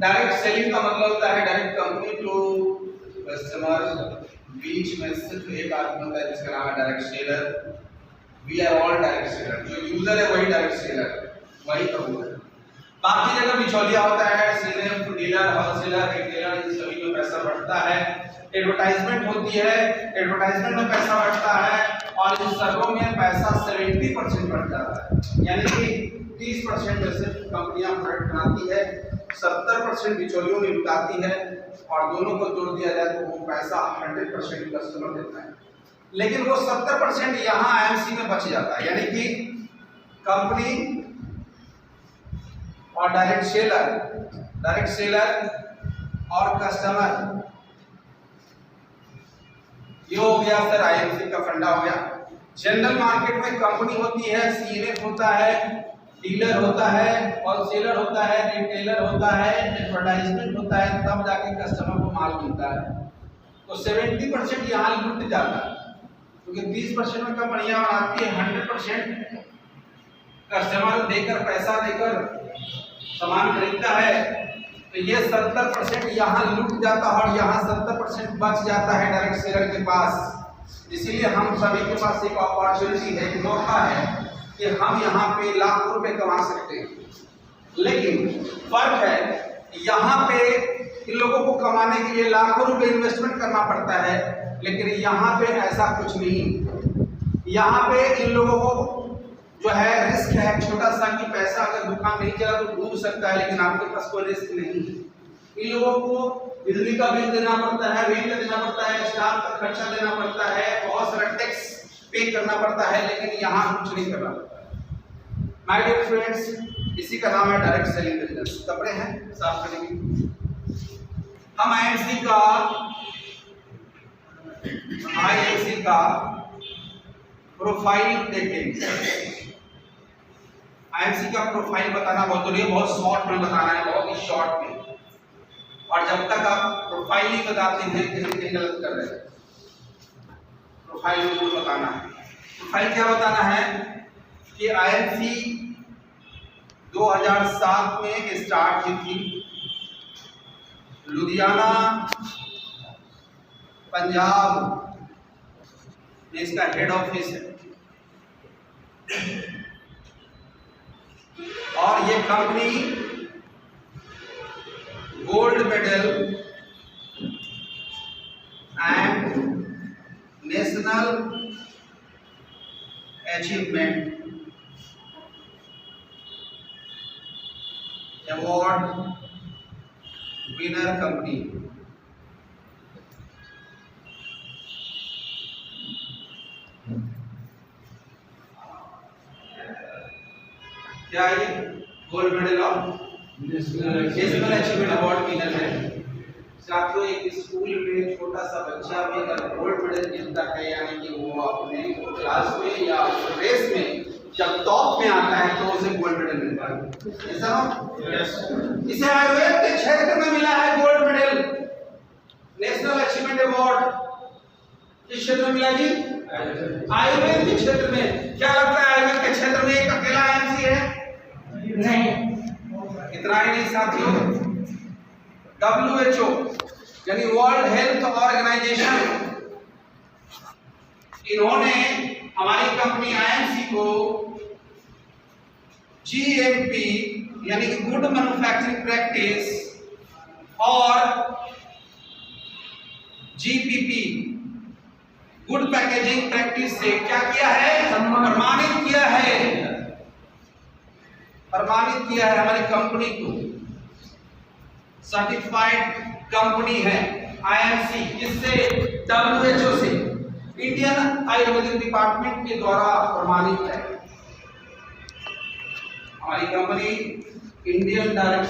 Direct selling का मतलब होता है डायरेक्ट कंपनी टू कस्टमर, बीच में सिर्फ एक आदमी होता है जिसका नाम है direct seller. We are all direct seller, जो यूजर है वही डायरेक्ट सेलर, वही प्रभु है। बाकी जगह बिचौलिया होता है, सिर्फ डीलर, होलसेलर, रिटेलर, इन सभी में पैसा बढ़ता है। एडवर्टाइजमेंट होती है, एडवर्टाइजमेंट में पैसा बढ़ता है, और इन सबों में पैसा 70% बढ़ जाता है। यानी कि 30% में से कंपनियां प्रोडक्ट बनाती है, 70% बिचौलियों में लुटाती है, और दोनों को जोड़ दिया जाए तो वो पैसा 100% कस्टमर देता है। लेकिन वो 70% यहाँ आईएमसी में बच जाता है। यानी कि कंपनी और डायरेक्ट सेलर और कस्टमर, ये हो गया सर आईएमसी का फंडा हो गया। जनरल मार्केट में कंपनी होती है, सीएनएफ होता है, डीलर होता है, होलसेलर होता है, रिटेलर होता है, एडवर्टाइजमेंट होता है, तब जाके कस्टमर को माल मिलता है। तो 70% यहाँ लुट जाता है, क्योंकि 30% में कंपनियां बनाती है, 100% कस्टमर देकर, पैसा देकर सामान खरीदता है। तो ये 70% यहाँ लुट जाता है, और यहाँ 70% बच जाता है डायरेक्ट सेलर के पास। इसीलिए हम सभी के पास एक अपॉर्चुनिटी है, एक मौका है कि हम यहाँ पे लाखों रुपए कमा सकते हैं। लेकिन फर्क है, यहाँ पे इन लोगों को कमाने के लिए लाखों रुपए इन्वेस्टमेंट करना पड़ता है, लेकिन यहाँ पे ऐसा कुछ नहीं। यहाँ पे इन लोगों को जो है रिस्क है छोटा सा, कि पैसा अगर दुकान नहीं चला तो डूब सकता है, लेकिन आपके पास कोई रिस्क नहीं है। इन लोगों को बिजली का बिल देना पड़ता है, रेंट देना पड़ता है, स्टाफ का खर्चा देना पड़ता है, बहुत सारा टैक्स पे करना पड़ता है, लेकिन यहाँ कुछ नहीं करना पड़ता। माय डियर फ्रेंड्स, इसी का नाम है डायरेक्ट सेलिंग बिजनेस। कपड़े हैं साफ करेंगे हम। आईएमसी का प्रोफाइल देखेंगे। आईएमसी का प्रोफाइल बताना बहुत जरूरी है, बहुत शॉर्ट में बताना है, बहुत ही शॉर्ट में। और जब तक आप प्रोफाइल नहीं बताते हैं कहीं गलत कर रहे हैं। प्रोफाइल जरूर बताना है। प्रोफाइल क्या बताना है कि आईएमसी 2007 में स्टार्ट हुई थी, लुधियाना पंजाब में इसका हेड ऑफिस है। और ये company gold medal and national achievement award winner company. क्या ये गोल्ड मेडल और नेशनल अचीवमेंट अवार्ड विनर है। साथियों, एक स्कूल में छोटा सा बच्चा भी अगर गोल्ड मेडल जीतता है, यानी कि वो अपने क्लास में या रेस में जब टॉप में आता है, तो उसे गोल्ड मेडल मिलता है। ऐसा हो? इसे आयुर्वेद के क्षेत्र में मिला है gold medal, national achievement award. किस क्षेत्र में मिला जी? आयुर्वेद के क्षेत्र में। क्या लगता है आयुर्वेद के क्षेत्र में एक अकेला आईएमसी है? नहीं। इतना ही नहीं साथियों, WHO यानी वर्ल्ड हेल्थ ऑर्गेनाइजेशन, इन्होंने हमारी कंपनी आईएमसी को GMP यानी कि गुड मैन्युफैक्चरिंग प्रैक्टिस और GPP गुड पैकेजिंग प्रैक्टिस से क्या किया है? प्रमाणित किया है। प्रमाणित किया है हमारी कंपनी को। सर्टिफाइड कंपनी है आईएमसी, किससे? WHO से, इंडियन आयुर्वेदिक डिपार्टमेंट के द्वारा प्रमाणित है। हमारी company Indian direct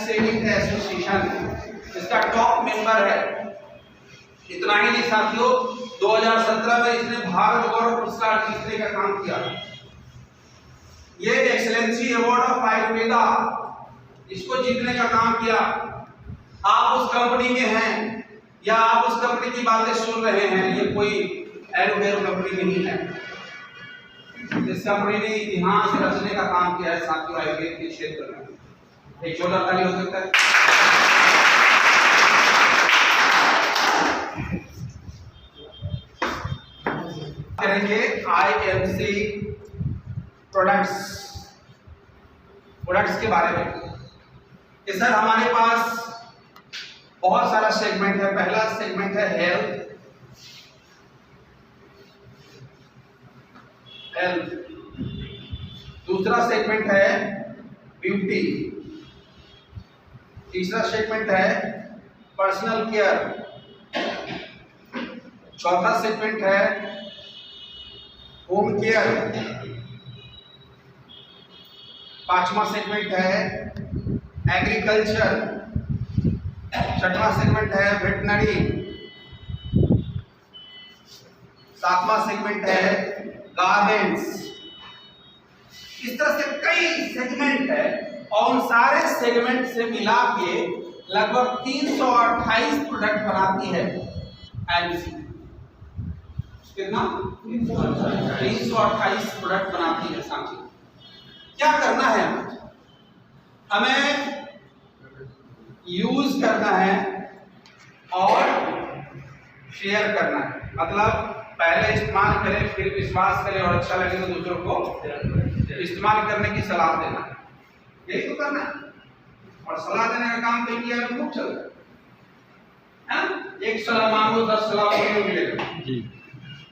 selling association इसका टॉप मेंबर है। इतना ही नहीं साथियों, 2017 में इसने भारत गौरव पुरस्कार जीतने का काम किया। ये एक्सेलेंसी अवार्ड ऑफ आयुर्वेदा, इसको जीतने का काम किया। आप उस कंपनी में हैं या आप उस कंपनी की बातें सुन रहे हैं, ये कोई एरोगेरो कंपनी नहीं है। इस कंपनी ने इतिहास रचने का काम किया है साथियों आयुर्वेद के क्षेत्र में। एक जोरदार ताली हो सकता है। करेंगे IMC प्रोडक्ट्स के बारे में। कि सर हमारे पास बहुत सारा सेगमेंट है। पहला सेगमेंट है हेल्थ, दूसरा सेगमेंट है ब्यूटी, तीसरा सेगमेंट है पर्सनल केयर, चौथा सेगमेंट है होम केयर, पांचवा सेगमेंट है एग्रीकल्चर, छठवां सेगमेंट है वेटनरी, सातवां सेगमेंट है गारमेंट्स। इस तरह से कई सेगमेंट है और उन सारे सेगमेंट से मिला के लगभग 328 प्रोडक्ट बनाती है IMC। कितना? 328 प्रोडक्ट बनाती है साथी। क्या करना है हमें? यूज करना है और शेयर करना है। मतलब पहले इस्तेमाल करें, फिर विश्वास करें और अच्छा लगे तो दूसरों को इस्तेमाल करने की सलाह देना है। यही तो करना है। और सलाह देने का काम तो इंडिया में खूब चल रहा है ना? एक सलाह मांगो 10 सलाह मिलेगा जी।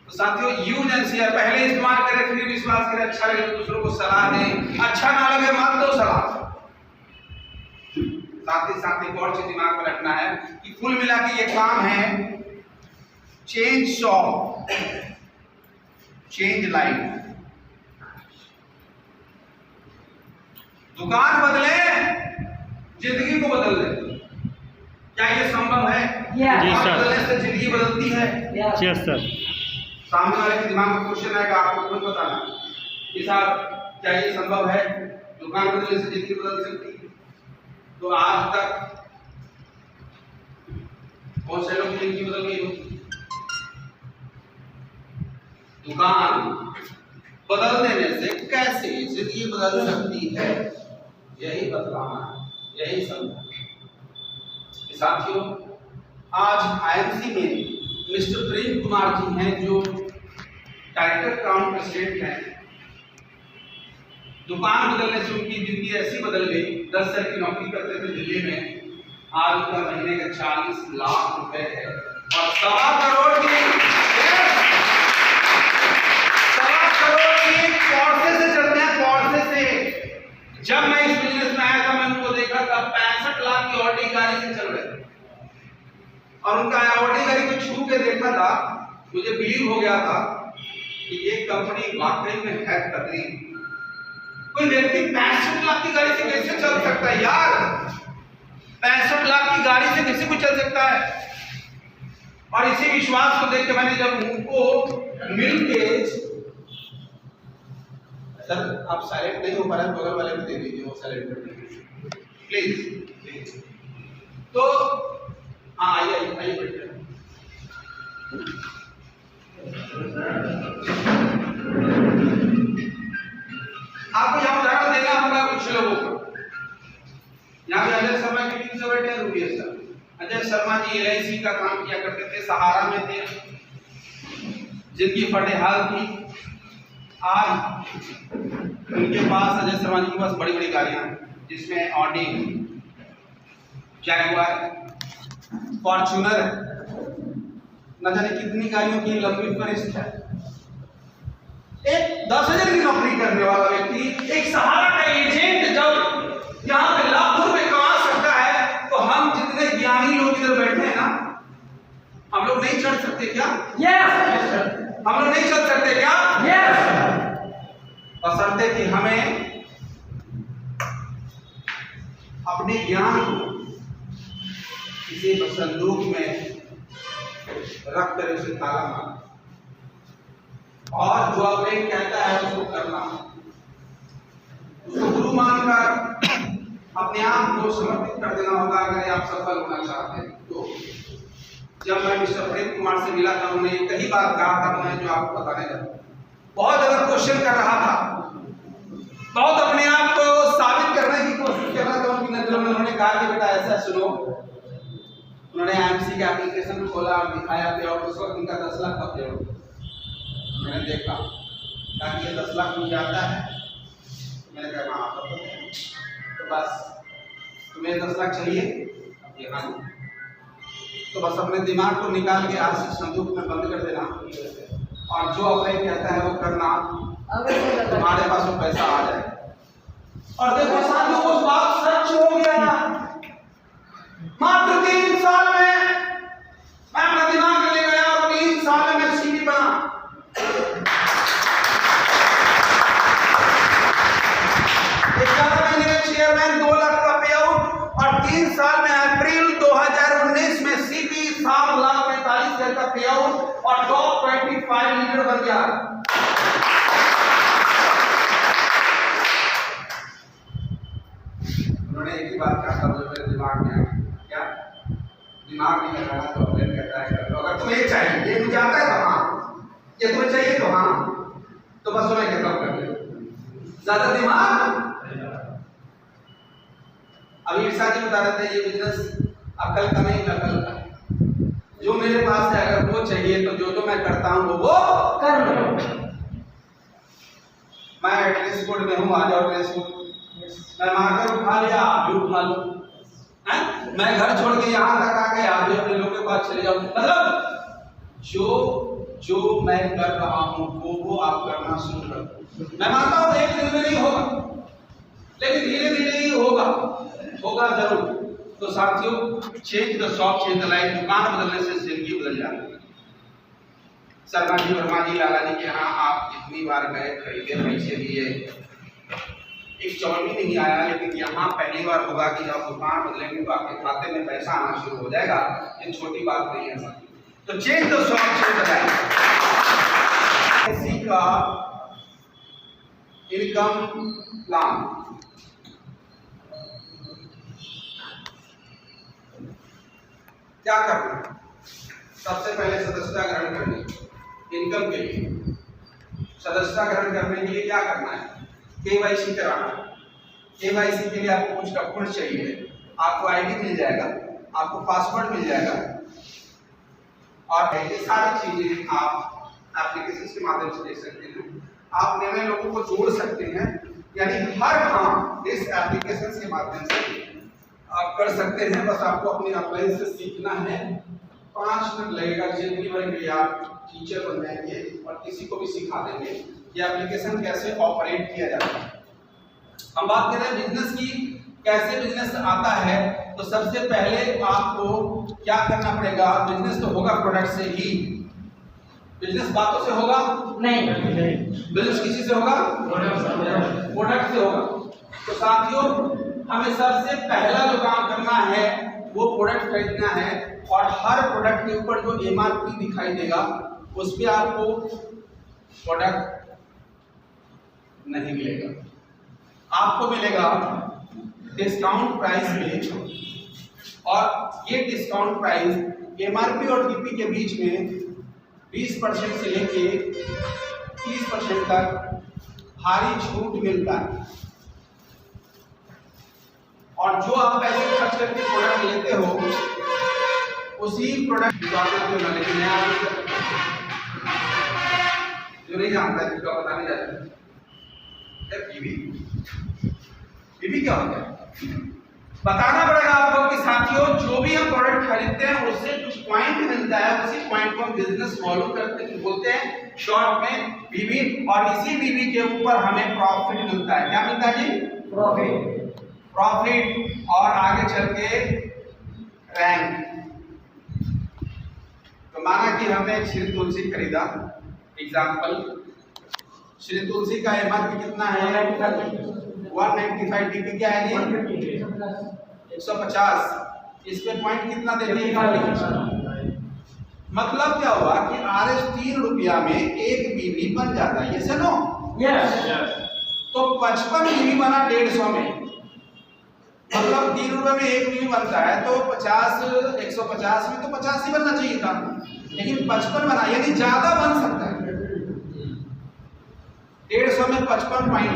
तो साथियों यूज एंड शेयर, पहले इस्तेमाल करें फिर विश्वास करें, अच्छा लगे तो दूसरों को सलाह दें, अच्छा ना लगे मत दो सलाह। साथ ही साथ एक और चीज दिमाग में रखना है कि कुल मिला के ये काम है चेंज शॉप, चेंज लाइफ। दुकान बदले, जिंदगी को बदल दे। क्या ये संभव है? दुकान बदलने से जिंदगी बदलती है? Yes sir. सामने वाले के दिमाग में क्वेश्चन आएगा, आपको खुद बताना कि साहब क्या ये संभव है? दुकान बदलने से जिंदगी बदल सकती है? तो आज तक बहुत से लोग की जिंदगी बदल गई होगी। दुकान बदल देने से कैसे जिंदगी बदल सकती है? यही बतलाना है, यही समझना। साथियों आज IMC में मिस्टर प्रेम कुमार जी हैं जो डायरेक्टर काउंट प्रेसिडेंट हैं। दुकान बदलने से उनकी जिंदगी ऐसी बदल गई, 10 साल की नौकरी करते थे दिल्ली में, आज उनका महीने का 40 लाख रुपए है और 1.25 करोड़ की पॉर्से से चलते हैं, पॉर्से से। जब मैं इस बिजनेस में आया था मैं उनको देखा था 65 लाख की ऑडी गाड़ी से चल रहे थे और उनका ऑडी गाड़ी को छू के देखा था, मुझे बिलीव हो गया था कि ये कंपनी वाकई में है तगड़ी। कोई व्यक्ति 65 लाख की गाड़ी से कैसे चल सकता है यार? 65 लाख की गाड़ी से कैसे कोई चल सकता है? और इसी विश्वास को देख के मैंने जब उनको मिलके, सर आप साइलेंट नहीं हो पा रहे, बगल वाले को दे दीजिए, वो साइलेंट कर दीजिए प्लीज। तो हाँ आइए आइए आइए बैठिए। आपको यहाँ उदाहरण देना होगा कुछ लोगों को। यहाँ पे अजय शर्मा की टीम से बैठे हैं रुपये सर। अजय शर्मा जी LIC का काम किया करते थे, सहारा में थे, जिनकी फटेहाल थी। आज उनके पास, अजय शर्मा जी के पास बड़ी बड़ी गाड़ियां हैं, जिसमें ऑडी, जैगुआर, फॉर्च्यूनर, न जाने कितनी गाड़ियों की लंबी फहरिस्त है। एक 10,000 की नौकरी करने वाला व्यक्ति, एक सहारा का एजेंट जब यहाँ पे लाखों रुपए कमा सकता है, तो हम जितने ज्ञानी लोग इधर बैठे हैं ना, हम लोग नहीं चढ़ सकते क्या? यस। हम लोग नहीं चल सकते क्या? यस। बशर्ते कि हमें अपने ज्ञान को किसी संदूक में रख कर उसे ताला मारना और जो अपने कहता है उसको करना, उसको गुरु मानकर अपने आप को समर्पित कर देना होगा अगर आप सफल होना चाहते हैं। तो जब मैं मिस्टर प्रेम कुमार से मिला था, उन्होंने कई बार कहा था, मैं जो आपको बताने जा रहा हूं, बहुत ज्यादा क्वेश्चन कर रहा था, बहुत अपने आप को साबित करने की कोशिश कर रहा था। उन्होंने कहा कि बेटा ऐसा सुनो, उन्होंने आईएमसी का एप्लीकेशन खोला और दिखाया पे और उस वक्त उनका 10 लाख का पे आउट मैंने देखा, ताकि ये 10 लाख मुझे आता है। मैंने कहा हाँ आता तो बस तुम्हें 10 लाख चाहिए, ये हाँ, तो बस अपने दिमाग को निकाल के आज से संदूक में बंद कर देना और जो अप्लाई कहता है वो करना, तुम्हारे पास वो पैसा आ जाए। और देखो साथियों वो बात सच हो गया। मात्र 3 साल में मैं अपना दिमाग ले गया और 3 साल में सीपी बना। 11 महीने में चेयरमैन, 2 लाख का पे आउट और 3 साल में अप्रैल 2019 में सीपी 7,45,000 का पे आउट और टॉप 25 लीडर बन गया। उन्होंने एक ही बात कहा था जो मेरे दिमाग में आई, क्या दिमाग नहीं लगाना तो अप्लाई कहता है कर लो, अगर तुम्हें ये चाहिए, ये मुझे आता है तो हाँ, ये तुम्हें चाहिए तो हाँ, तो बस तुम्हें कहता हूँ कर लो, ज्यादा दिमाग। अभी इरशाद जी बता रहे थे ये बिजनेस अकल का नहीं अकल का, जो मेरे पास है अगर वो चाहिए तो जो जो मैं करता हूँ वो कर लो। मैं ड्रेस कोड में हूँ, आ जाओ ड्रेस कोड, मैं मार्कर उठा लिया आप भी उठा लो, मैं घर छोड़ के यहाँ तक आ गए आप भी अपने लोगों के पास चले जाओ। मतलब जो मैं कर रहा हूँ वो आप करना शुरू कर दो। मैं मानता हूँ एक दिन में नहीं होगा, लेकिन धीरे धीरे ही होगा जरूर। तो साथियों, change the shop change the life, दुकान बदलने से जिंदगी बदल जाती है। शर्मा जी, वर्मा जी, लाला जी के यहाँ आप कितनी बार गए, खरीदे, पैसे दिए, एक चौड़ी नहीं आया, लेकिन यहाँ पहली बार होगा कि जब दुकान बदलेंगे तो आपके खाते में पैसा आना शुरू हो जाएगा। ये छोटी बात नहीं है। तो change the shop change the life. किसी का इनकम प्लान, क्या करना है? सबसे पहले सदस्यता ग्रहण करनी। इनकम के लिए सदस्यता ग्रहण करने के लिए क्या करना है? केवाईसी कराना। केवाईसी के लिए आपको कुछ डॉक्यूमेंट चाहिए, आपको आईडी मिल जाएगा, आपको पासवर्ड मिल जाएगा और ये सारी चीजें आप एप्लीकेशन के माध्यम से दे सकते हैं। आप नए लोगों को जोड़ सकते हैं, यानी हर काम इस एप्लीकेशन के माध्यम से आप कर सकते हैं। बस आपको अपनी अप्लाई से सीखना है। 5 मिनट लगेगा, जिंदगी भर के लिए आप टीचर बन जाएंगे और किसी को भी सिखा देंगे ये एप्लीकेशन कैसे ऑपरेट किया जाता है। हम बात कर रहे हैं बिजनेस की, कैसे बिजनेस आता है। तो सबसे पहले आपको क्या करना पड़ेगा? बिजनेस तो होगा प्रोडक्ट से ही, बिजनेस बातों से होगा नहीं, बिजनेस किसी से होगा? प्रोडक्ट से होगा। तो साथियों, हमें सबसे पहला जो काम करना है वो प्रोडक्ट खरीदना है और हर प्रोडक्ट के ऊपर जो एमआरपी दिखाई देगा उस पर आपको प्रोडक्ट नहीं मिलेगा, आपको मिलेगा डिस्काउंट प्राइस में। और ये डिस्काउंट प्राइस एमआरपी और टीपी के बीच में 20% से लेके 30% तक भारी छूट मिलता है। और जो आप पैसे खर्च करके प्रोडक्ट लेते हो उसी प्रोडक्ट लेकिन जो नहीं जानता है, जिसका पता नहीं जाता बीबी क्या होता है, बताना पड़ेगा आपको कि साथियों जो भी हम प्रोडक्ट खरीदते हैं उससे कुछ पॉइंट मिलता है, उसी पॉइंट को हम बिजनेस फॉलो करते हैं, बोलते हैं शॉर्ट में बीबी। और इसी बीबी के ऊपर हमें प्रॉफिट मिलता है। क्या मिलता है जी? प्रॉफिट और आगे चल के रैंक। तो माना कि हमने एक श्री तुलसी खरीदा, एग्जाम्पल श्री तुलसी का एमआरपी कितना है? 195 टीपी क्या है जी? 150। इस पे पॉइंट कितना दे दिएगा? मतलब क्या हुआ कि आरएस 3 रुपया में एक बीबी बन जाता है। ये से नो? तो 55 बीबी बना 150 में, मतलब 3 रुपए में एक बीबी बनता है तो 150 में तो 50 ही बनना चाहिए था, लेकिन 55 बना, यानी ज्यादा बन सकता है। 150 में 55 पॉइंट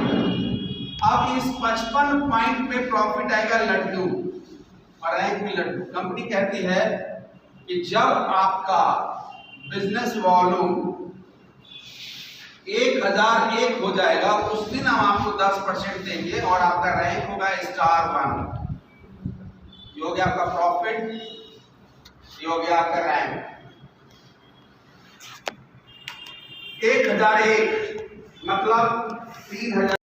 अब इस 55 पॉइंट पे प्रॉफिट आएगा लड्डू और रैंक में लड्डू। कंपनी कहती है कि जब आपका बिजनेस वॉल्यूम 1001 हो जाएगा उस दिन हम आपको 10% देंगे और आपका रैंक होगा स्टार 1। ये हो गया आपका प्रॉफिट, ये हो गया आपका रैंक। 1001 मतलब 3000।